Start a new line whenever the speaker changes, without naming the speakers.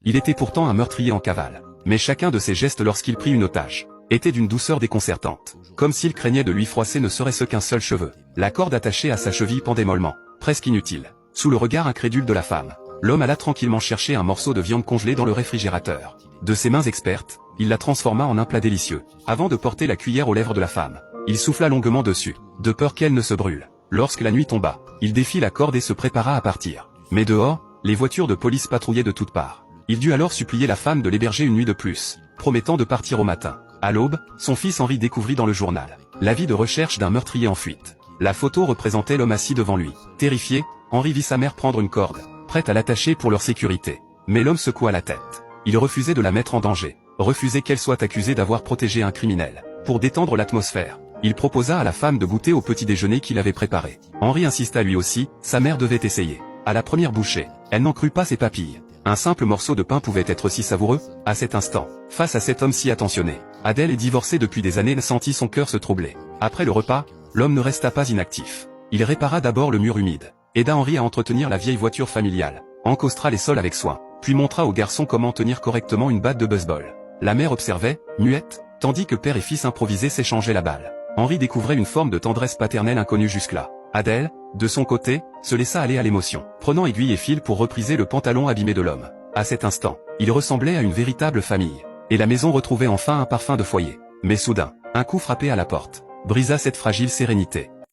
Il était pourtant un meurtrier en cavale. Mais chacun de ses gestes lorsqu'il prit une otage était d'une douceur déconcertante, comme s'il craignait de lui froisser ne serait-ce qu'un seul cheveu. La corde attachée à sa cheville pendait mollement, presque inutile. Sous le regard incrédule de la femme, l'homme alla tranquillement chercher un morceau de viande congelée dans le réfrigérateur. De ses mains expertes, il la transforma en un plat délicieux. Avant de porter la cuillère aux lèvres de la femme, il souffla longuement dessus, de peur qu'elle ne se brûle. Lorsque la nuit tomba, il défit la corde et se prépara à partir. Mais dehors, les voitures de police patrouillaient de toutes parts. Il dut alors supplier la femme de l'héberger une nuit de plus, promettant de partir au matin. À l'aube, son fils Henri découvrit dans le journal l'avis de recherche d'un meurtrier en fuite. La photo représentait l'homme assis devant lui. Terrifié, Henri vit sa mère prendre une corde, prête à l'attacher pour leur sécurité. Mais l'homme secoua la tête. Il refusait de la mettre en danger, refusait qu'elle soit accusée d'avoir protégé un criminel. Pour détendre l'atmosphère, il proposa à la femme de goûter au petit déjeuner qu'il avait préparé. Henri insista lui aussi, sa mère devait essayer. À la première bouchée, elle n'en crut pas ses papilles. Un simple morceau de pain pouvait être si savoureux. À cet instant, face à cet homme si attentionné, Adèle est divorcée depuis des années, sentit son cœur se troubler. Après le repas, l'homme ne resta pas inactif. Il répara d'abord le mur humide, aida Henri à entretenir la vieille voiture familiale, encostra les sols avec soin, puis montra au garçon comment tenir correctement une batte de baseball. La mère observait, muette, tandis que père et fils improvisés s'échangeaient la balle. Henri découvrait une forme de tendresse paternelle inconnue jusque-là. Adèle, de son côté, se laissa aller à l'émotion, prenant aiguille et fil pour repriser le pantalon abîmé de l'homme. À cet instant, il ressemblait à une véritable famille, et la maison retrouvait enfin un parfum de foyer. Mais soudain, un coup frappé à la porte brisa cette fragile sérénité.